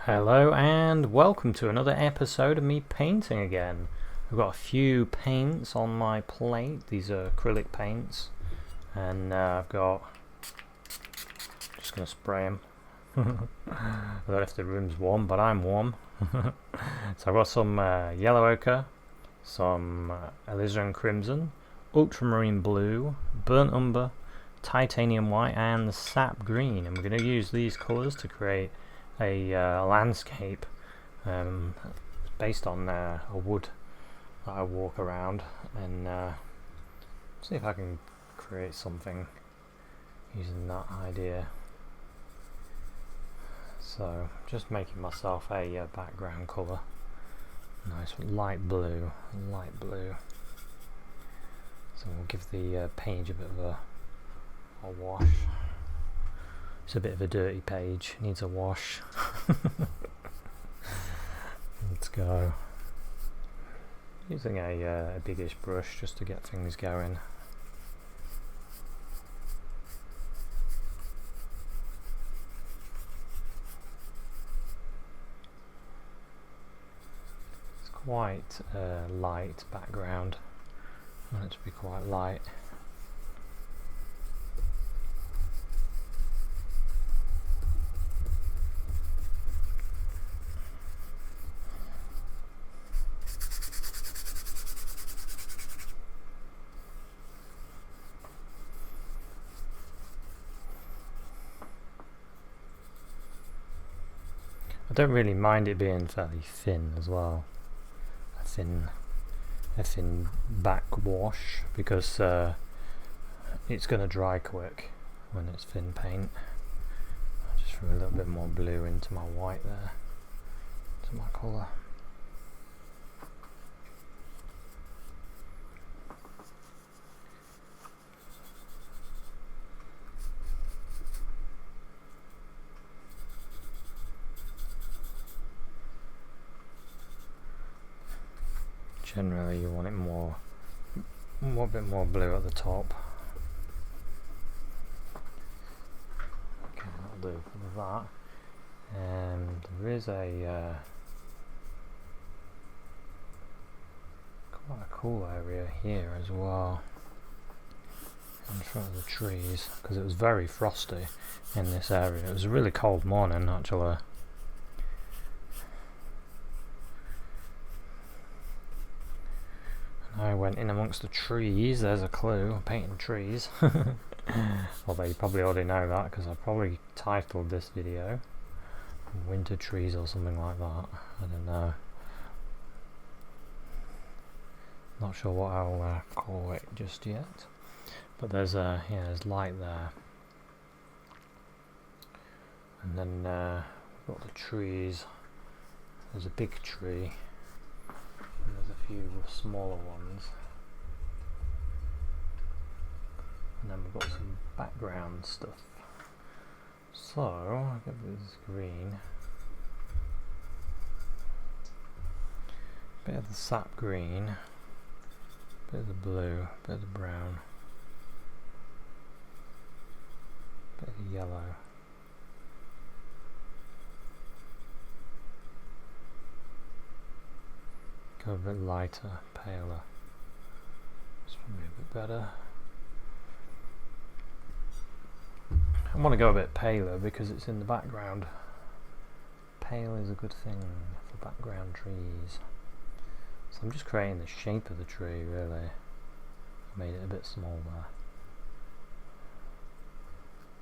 Hello and welcome to another episode of me painting again. I've got a few paints on my plate. These are acrylic paints, and I've got, just going to spray them. I don't know if the room's warm, but I'm warm. So I've got some yellow ochre, some alizarin crimson, ultramarine blue, burnt umber, titanium white and the sap green, and we're going to use these colours to create a landscape based on a wood that I walk around, and see if I can create something using that idea. So just making myself a background colour, nice light blue. So we'll give the page a bit of a wash. It's a bit of a dirty page, needs a wash. Let's go. Using a biggish brush just to get things going. It's quite a light background. I want it to be quite light. I don't really mind it being fairly thin as well, a thin back wash, because it's going to dry quick when it's thin paint. I just threw a little bit more blue into my white there, to my colour. Generally you want it a bit more blue at the top. Okay, that'll do for that. And there is a quite a cool area here as well, in front of the trees, because it was very frosty in this area. It was a really cold morning actually. I went in amongst the trees. There's a clue. I'm painting trees. Although you probably already know that, because I probably titled this video Winter Trees or something like that. I don't know. Not sure what I'll call it just yet. But there's there's light there. And then we've got the trees. There's a big tree. And there's a few smaller ones, and then we've got some background stuff. So I'll give this green, bit of the sap green, bit of the blue, bit of the brown, bit of the yellow. Go a bit lighter, paler. It's probably a bit better. I want to go a bit paler because it's in the background. Pale is a good thing for background trees. So I'm just creating the shape of the tree really. I made it a bit smaller.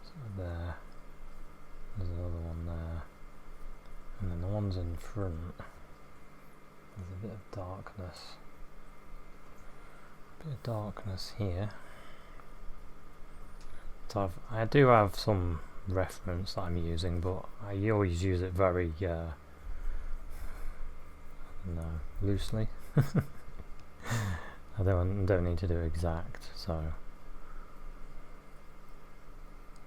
So there. There's another one there. And then the ones in front. There's a bit of darkness here. So I do have some reference that I'm using, but I always use it very loosely. I don't need to do exact. So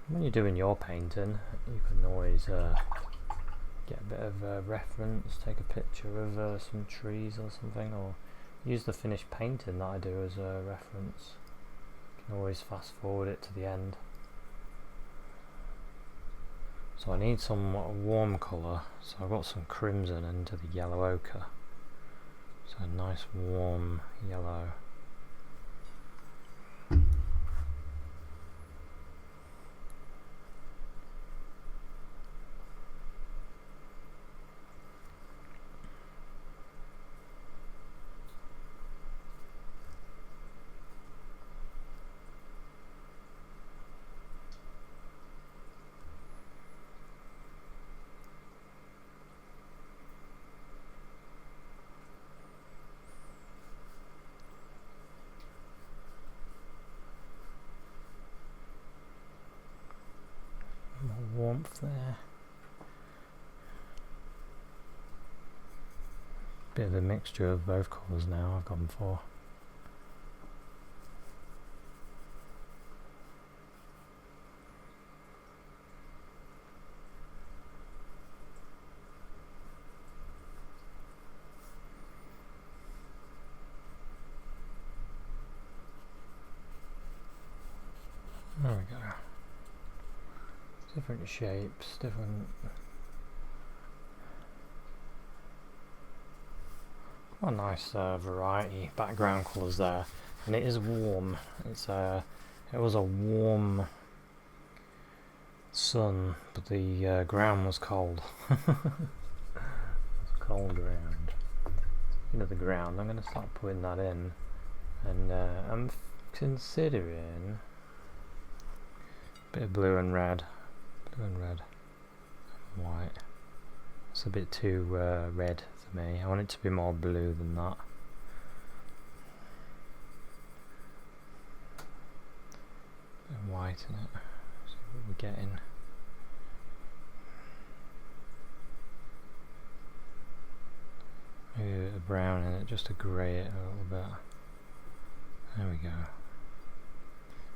when you're doing your painting, you can always get a bit of a reference, take a picture of some trees or something, or use the finished painting that I do as a reference. You can always fast forward it to the end. So I need some warm colour, so I've got some crimson into the yellow ochre. So a nice warm yellow. More warmth there. Bit of a mixture of both colours now I've gone for. There we go. Different shapes, different... Quite a nice variety, background colours there. And it is warm. It was a warm sun, but the ground was cold. It's cold ground. You know, the ground, I'm going to start putting that in. And I'm considering a bit of blue and red. Blue and red. And white. It's a bit too red for me. I want it to be more blue than that. Bit of white in it. See what we're getting. Maybe a brown in it, just to grey it a little bit. There we go.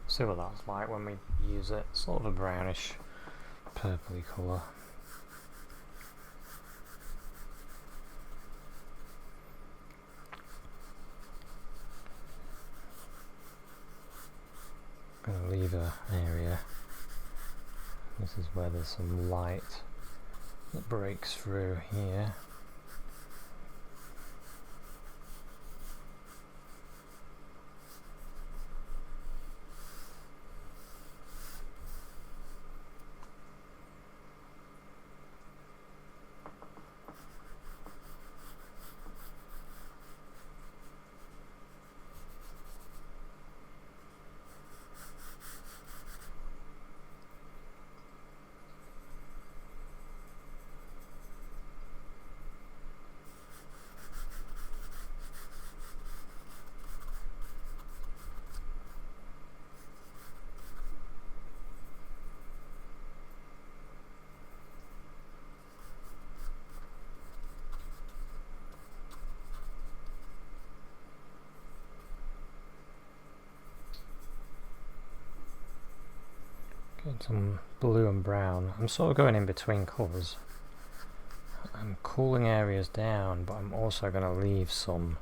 See what that's like when we use it. Sort of a brownish, purpley colour. I'm going to leave an area. This is where there's some light that breaks through here. Getting some blue and brown. I'm sort of going in between colours. I'm cooling areas down, but I'm also going to leave some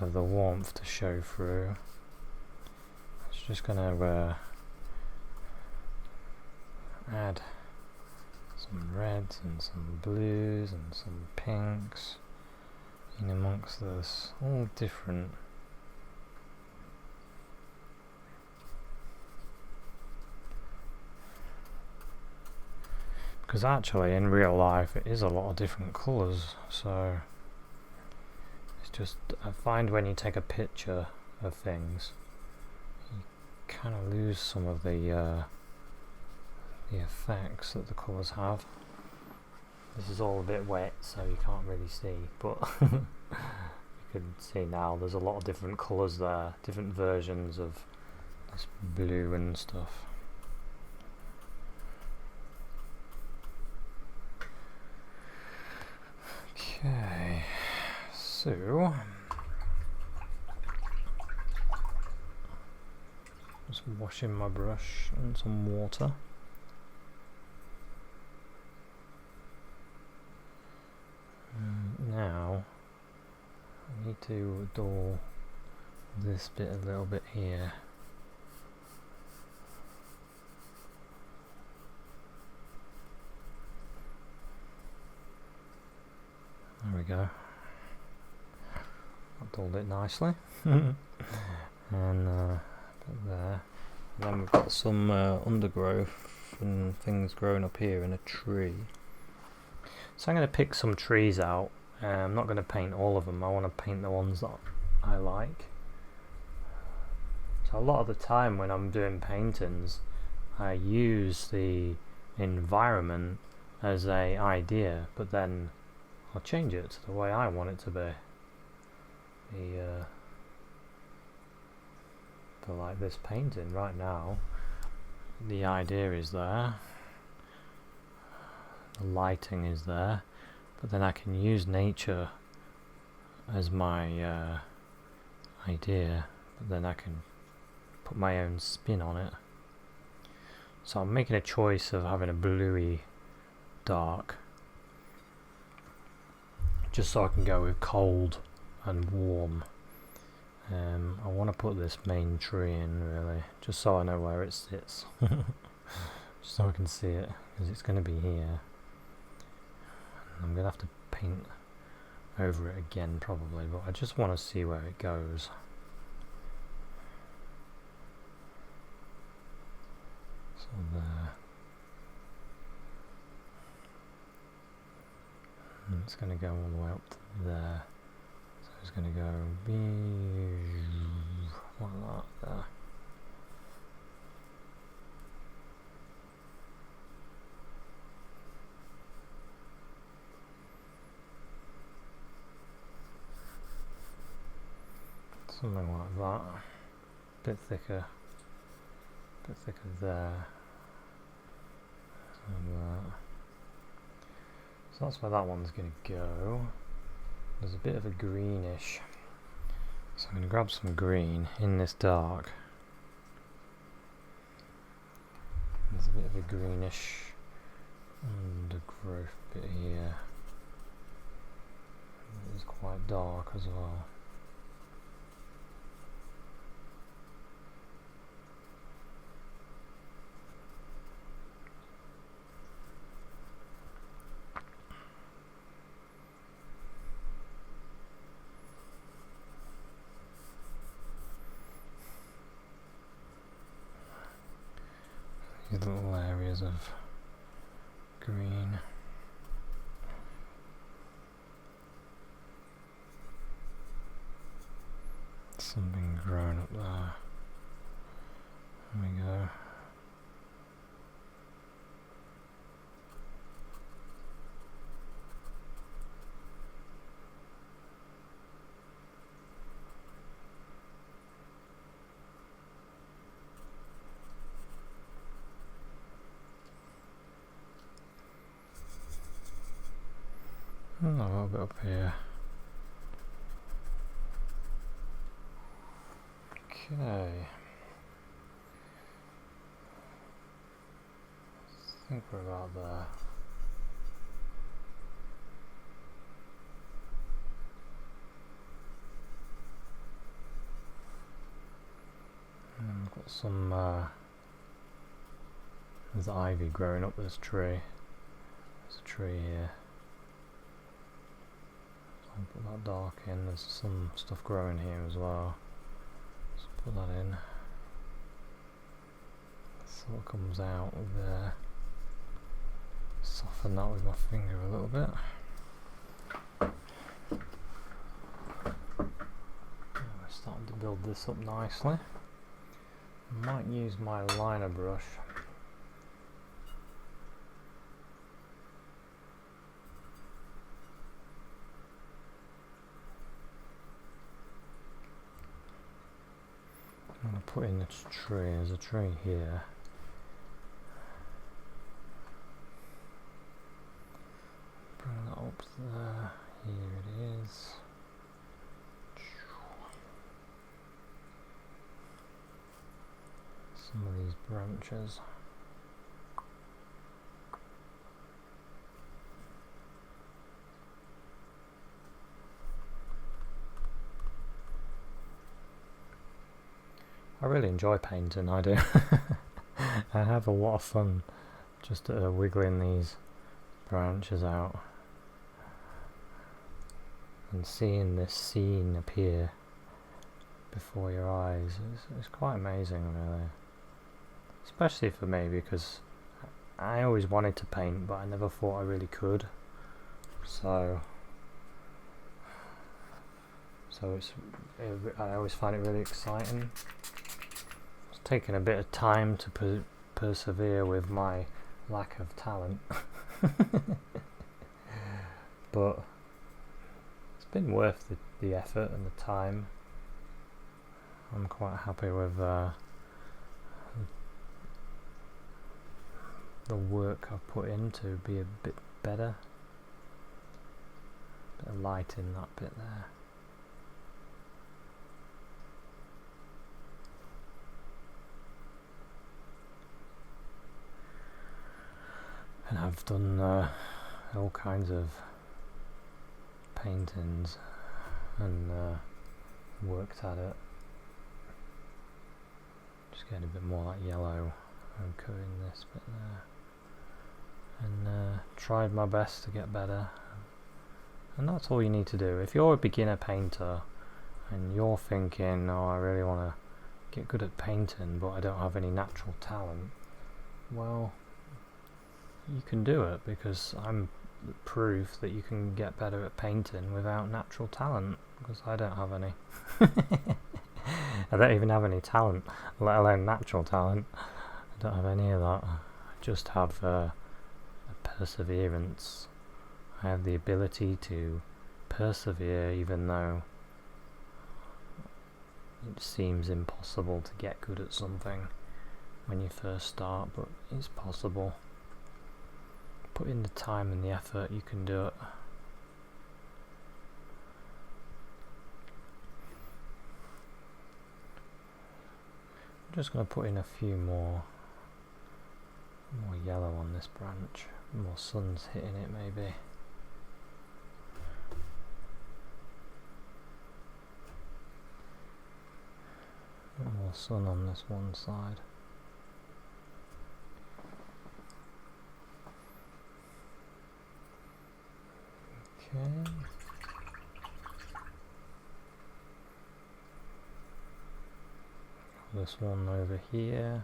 of the warmth to show through. It's just going to add some reds and some blues and some pinks in amongst this, all different. Because actually in real life it is a lot of different colours, so it's just, I find when you take a picture of things you kind of lose some of the effects that the colours have. This is all a bit wet so you can't really see, but you can see now there's a lot of different colours there, different versions of this blue and stuff. Okay, so just washing my brush in some water. Now I need to dull this bit a little bit here. go. That dulled it nicely. And put there. And then we've got some undergrowth and things growing up here in a tree. So I'm going to pick some trees out. I'm not going to paint all of them. I want to paint the ones that I like. So a lot of the time when I'm doing paintings, I use the environment as a idea, but then I'll change it to the way I want it to be. For like this painting right now, the idea is there, the lighting is there, but then I can use nature as my idea, but then I can put my own spin on it. So I'm making a choice of having a bluey dark, just so I can go with cold and warm. I want to put this main tree in, really, just so I know where it sits. Just so I can see it, because it's going to be here. I'm going to have to paint over it again probably, but I just want to see where it goes. So there. And it's going to go all the way up to there. So it's going to go like that there. Something like that. Bit thicker there. So that's where that one's going to go. There's a bit of a greenish, so I'm going to grab some green in this dark. There's a bit of a greenish undergrowth bit here. It's quite dark as well. These little areas of green. Something growing up there. There we go. A little bit up here. Okay. I think we're about there. And we've got some there's ivy growing up this tree. There's a tree here. Put that dark in. There's some stuff growing here as well. Let's put that in. So it comes out of there. Soften that with my finger a little bit. We're starting to build this up nicely. I might use my liner brush. I'm going to put in this tree. There's a tree here. Bring that up there. Here it is. Some of these branches. I really enjoy painting, I do. I have a lot of fun just wiggling these branches out. and seeing this scene appear before your eyes is quite amazing, really. Especially for me, because I always wanted to paint, but I never thought I really could. So I always find it really exciting. It's taken a bit of time to persevere with my lack of talent. But it's been worth the effort and the time. I'm quite happy with the work I've put in to be a bit better. Bit of light in that bit there. And I've done all kinds of paintings and worked at it. Just getting a bit more like yellow ochre in this bit there. And tried my best to get better. And that's all you need to do. If you're a beginner painter and you're thinking, oh, I really want to get good at painting, but I don't have any natural talent, well, you can do it, because I'm proof that you can get better at painting without natural talent, because I don't have any. I don't even have any talent, let alone natural talent. I don't have any of that. I just have a perseverance. I have the ability to persevere even though it seems impossible to get good at something when you first start, but it's possible. Put in the time and the effort, you can do it. I'm just going to put in a few more yellow on this branch. More sun's hitting it, maybe. More sun on this one side. Okay. This one over here.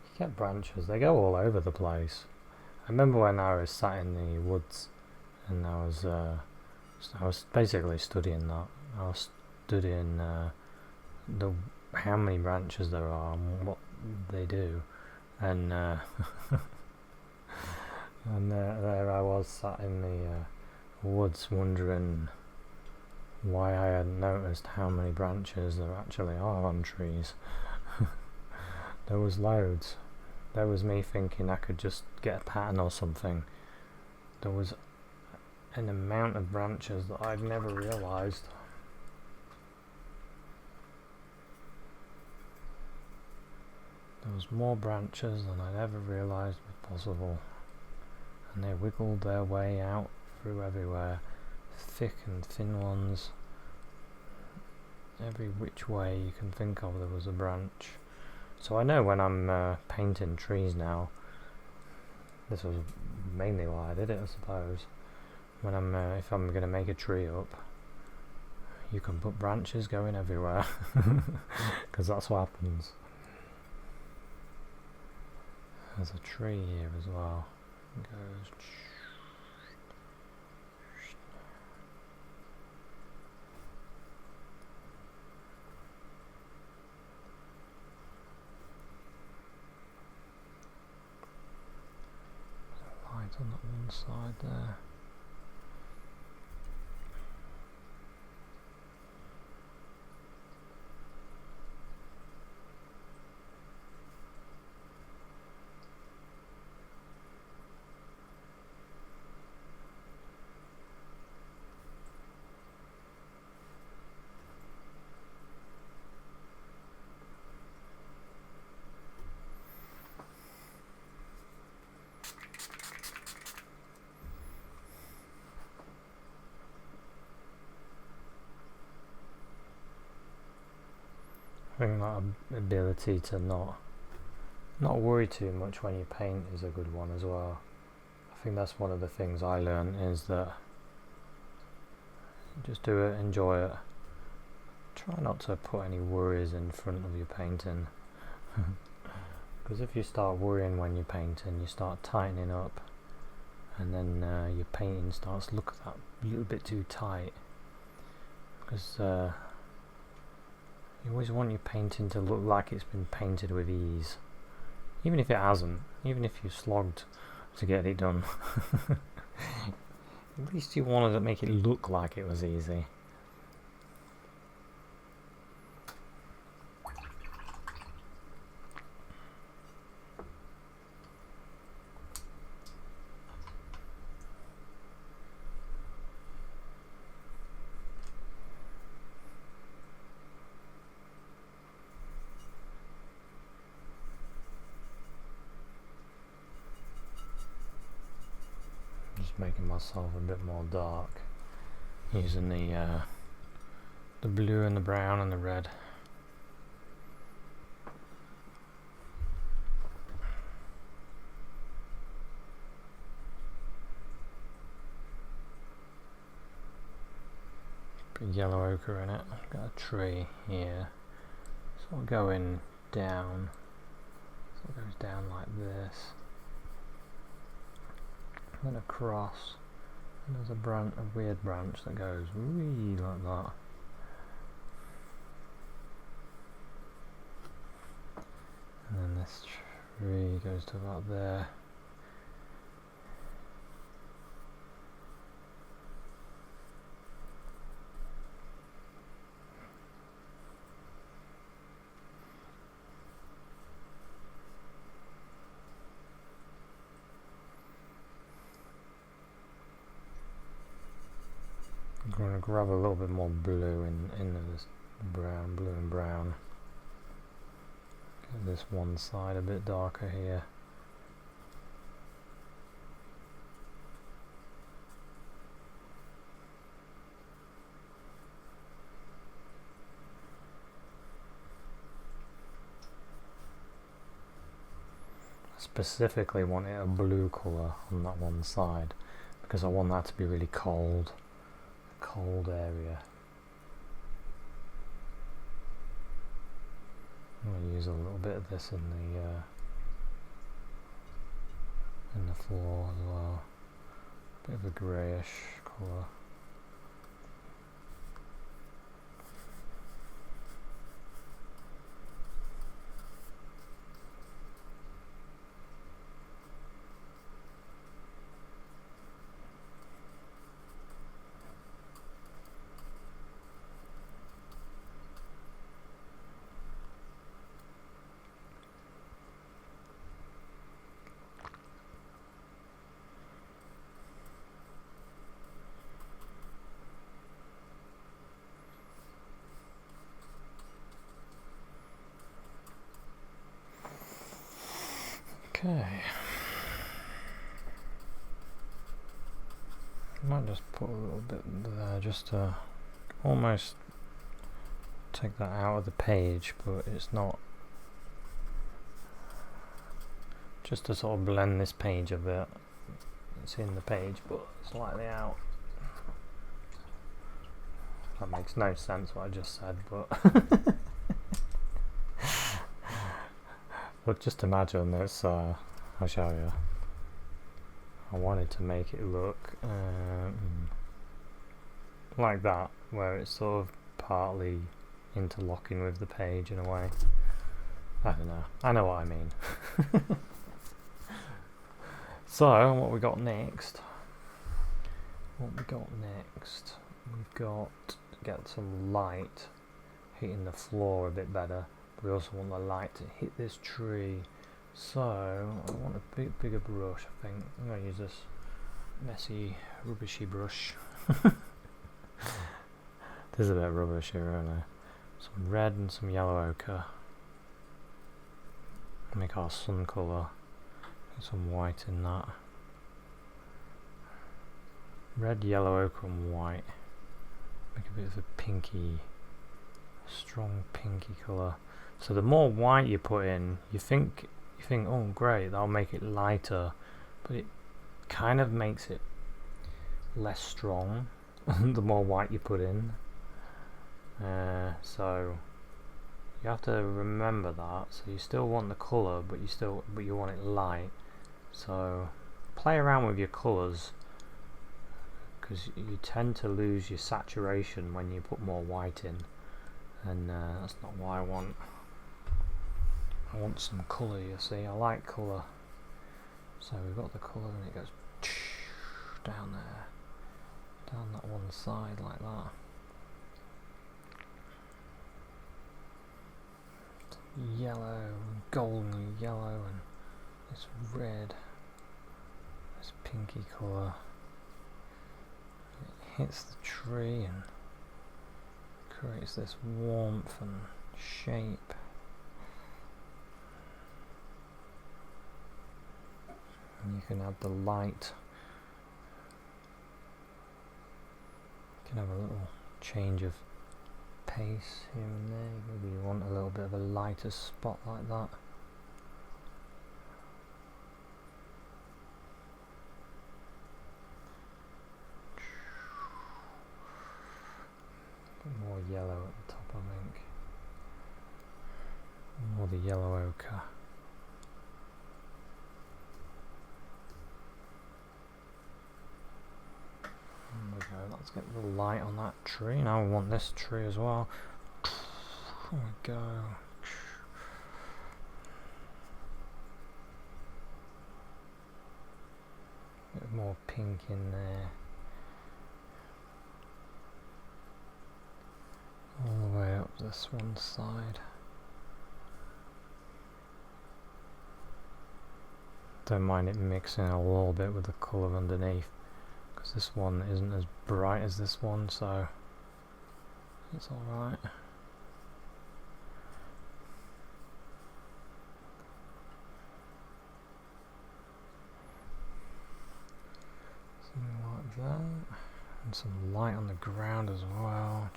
You get branches, they go all over the place. I remember when I was sat in the woods and I was basically studying that. I was studying how many branches there are and what they do, and and there I was sat in the woods wondering why I hadn't noticed how many branches there actually are on trees. There was loads. There was me thinking I could just get a pattern or something. There was an amount of branches that I'd never realised. There was more branches than I'd ever realised was possible, and they wiggled their way out through everywhere, thick and thin ones. Every which way you can think of there was a branch. So I know when I'm painting trees now, this was mainly why I did it, I suppose. When if I'm going to make a tree up, you can put branches going everywhere, because that's what happens. There's a tree here as well. It goes. Light on that one side there. think that ability to not worry too much when you paint is a good one as well. I think that's one of the things I learned, is that just do it, enjoy it. Try not to put any worries in front of your painting. Because if you start worrying when you're painting, you start tightening up, and then your painting starts to look that little bit too tight. Because you always want your painting to look like it's been painted with ease, even if it hasn't, even if you slogged to get it done. At least you wanted to make it look like it was easy. Making myself a bit more dark using the blue and the brown and the red. Big yellow ochre in it. Got a tree here, sort of going down, so it goes down like this. Then across, and there's a weird branch that goes wee like that. And then this tree goes to about there. I'm going to grab a little bit more blue in this brown, blue and brown. Get this one side a bit darker here. I specifically want it a blue colour on that one side because I want that to be really cold. Cold area. I'm going to use a little bit of this in the floor as well. Bit of a greyish colour. Okay. I might just put a little bit there just to almost take that out of the page, but it's not, just to sort of blend this page a bit. It's in the page but slightly out. That makes no sense what I just said, but but just imagine this, I'll show you. I wanted to make it look like that, where it's sort of partly interlocking with the page in a way. I don't know. I know what I mean. So, what we got next? We've got to get some light hitting the floor a bit better. We also want the light to hit this tree. So, I want a bigger brush, I think. I'm going to use this messy, rubbishy brush. This is a bit rubbish here, isn't it? Some red and some yellow ochre. Make our sun colour. Get some white in that. Red, yellow ochre and white. Make a bit of a pinky, strong pinky colour. So the more white you put in, you think, oh great, that'll make it lighter, but it kind of makes it less strong the more white you put in. So you have to remember that. So you still want the colour, but you want it light. So play around with your colours, because you tend to lose your saturation when you put more white in, and that's not what I want. I want some colour, you see. I like colour. So we've got the colour, and it goes down there, down that one side like that. Yellow, golden yellow, and this red, this pinky colour. It hits the tree and creates this warmth and shape. And you can add the light. You can have a little change of pace here and there. Maybe you want a little bit of a lighter spot like that. More yellow at the top, I think. More the yellow ochre. There we go, let's get the light on that tree. Now we want this tree as well. There we go. A bit more pink in there. All the way up this one side. Don't mind it mixing a little bit with the colour underneath, because this one isn't as bright as this one, so it's alright. Something like that. And some light on the ground as well.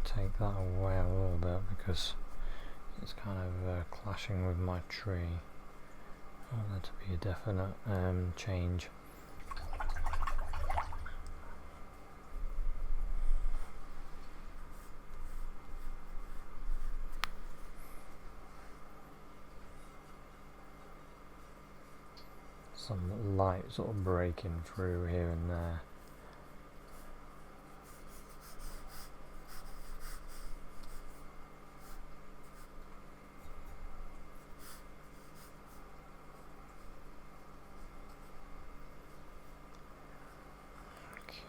Take that away a little bit because it's kind of clashing with my tree. I want there to be a definite change. Some light sort of breaking through here and there.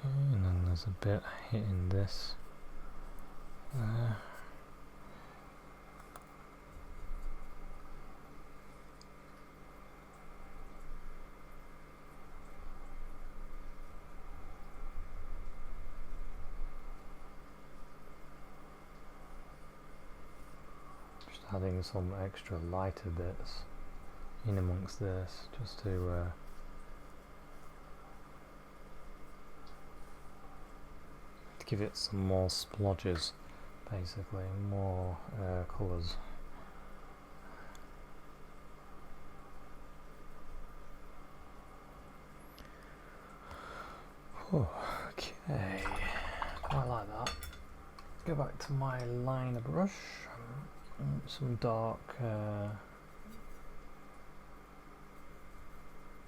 And then there's a bit hitting this there. Just adding some extra lighter bits in amongst this, just to give it some more splodges, basically, more colours. Okay, I like that. Go back to my liner brush, some dark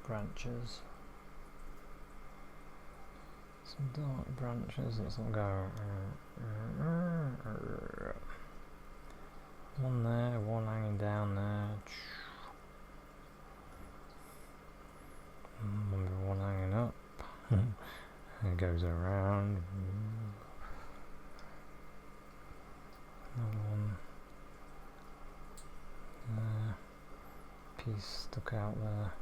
branches. Some dark branches, let's not go. One there, one hanging down there. One hanging up. And it goes around. Another one. There. Piece stuck out there.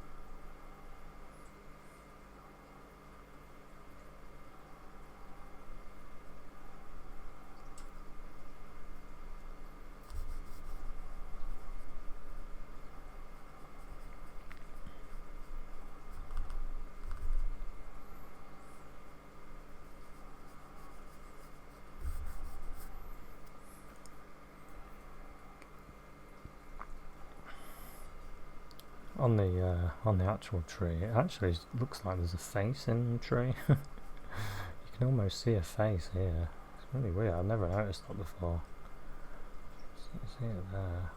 on the actual tree, it actually looks like there's a face in the tree. You can almost see a face here. It's really weird. I've never noticed that before. See it there.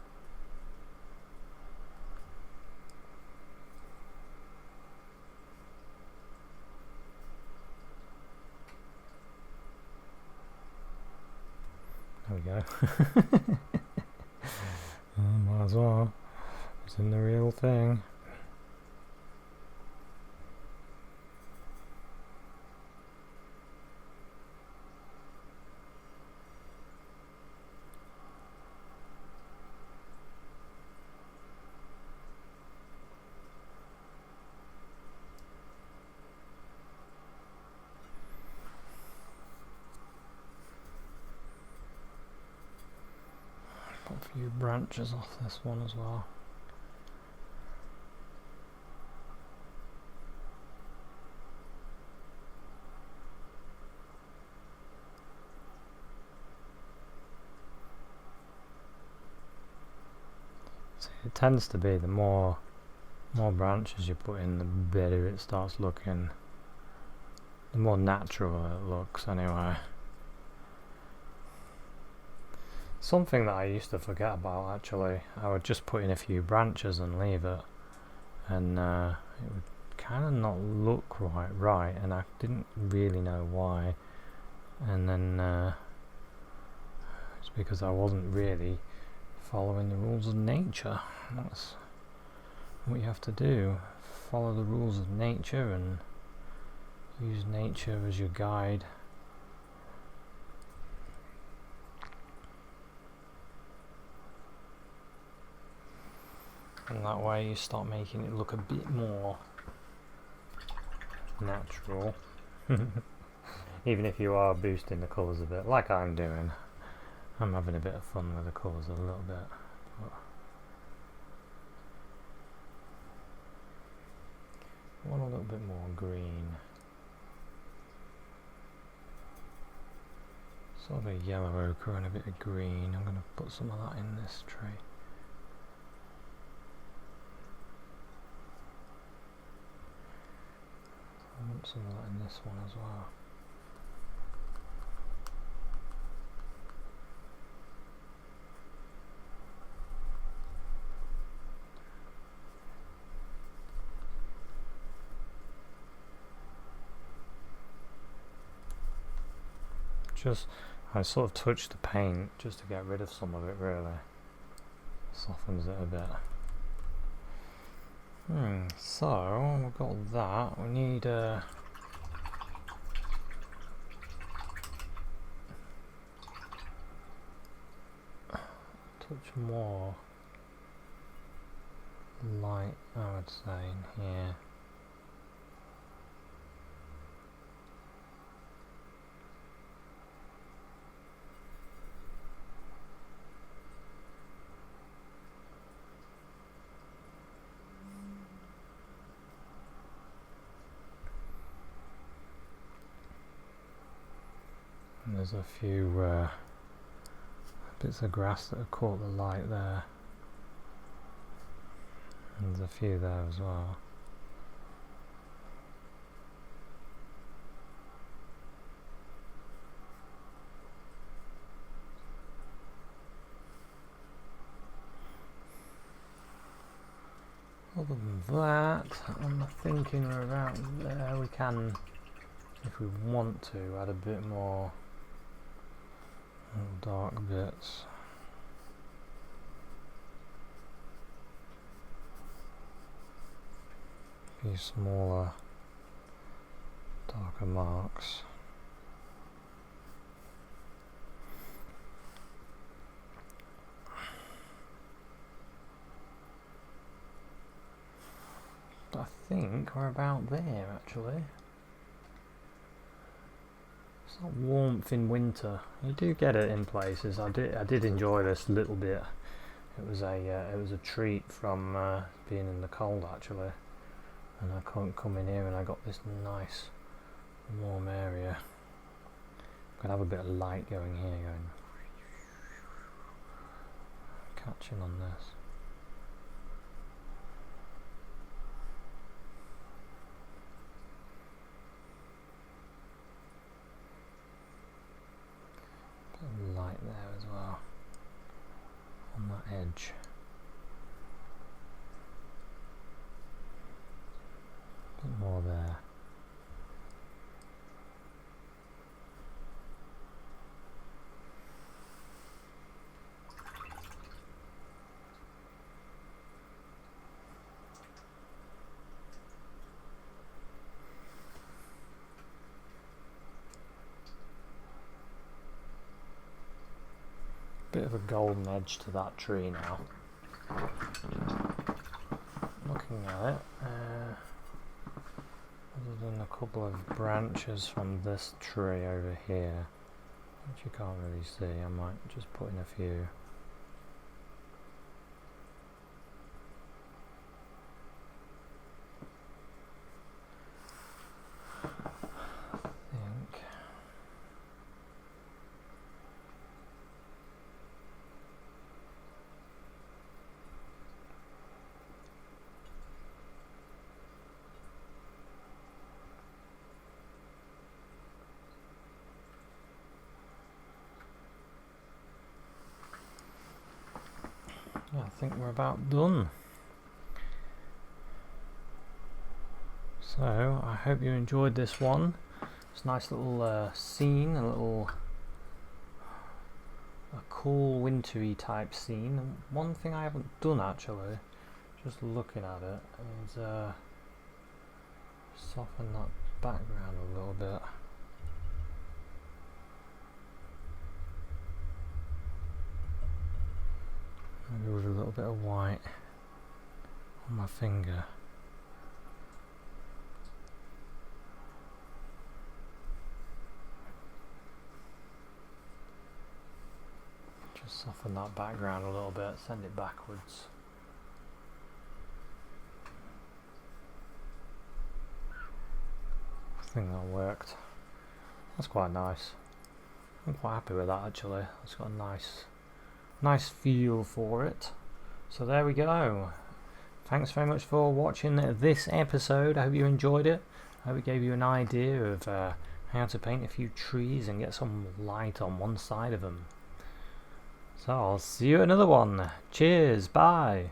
There we go. Might as well. It's in the real thing. Put a few branches off this one as well. See, it tends to be the more branches you put in, the better it starts looking. The more natural it looks, anyway. Something that I used to forget about, actually. I would just put in a few branches and leave it, and it would kind of not look quite right, and I didn't really know why. And then it's because I wasn't really following the rules of nature. That's what you have to do. Follow the rules of nature and use nature as your guide. And that way you start making it look a bit more natural. Even if you are boosting the colours a bit, like I'm doing. I'm having a bit of fun with the colours a little bit. I want a little bit more green. Sort of a yellow ochre and a bit of green. I'm going to put some of that in this tree. I want some of that in this one as well. I sort of touched the paint just to get rid of some of it, really. Softens it a bit. So we've got that. We need a touch more light, I would say, in here. There's a few bits of grass that have caught the light there. And there's a few there as well. Other than that, I'm thinking around there we can, if we want to, add a bit more dark bits. A few smaller, darker marks. But I think we're about there, actually. It's not warmth in winter. You do get it in places. I did enjoy this little bit. It was a treat from being in the cold, actually. And I couldn't come in here, and I got this nice warm area. Could have a bit of light going here, going catching on this. white there as well, on that edge. A bit more there. Bit of a golden edge to that tree now. Looking at it, other than a couple of branches from this tree over here, which you can't really see, I might just put in a few. Yeah, I think we're about done. So I hope you enjoyed this one. It's a nice little scene, a cool wintry type scene. And one thing I haven't done actually, just looking at it, is soften that background a little bit. Maybe with a little bit of white on my finger. Just soften that background a little bit, send it backwards. I think that worked. That's quite nice. I'm quite happy with that actually. It's got a nice feel for it. So there we go. Thanks very much for watching this episode. I hope you enjoyed it. I hope it gave you an idea of how to paint a few trees and get some light on one side of them. So I'll see you at another one. Cheers, bye.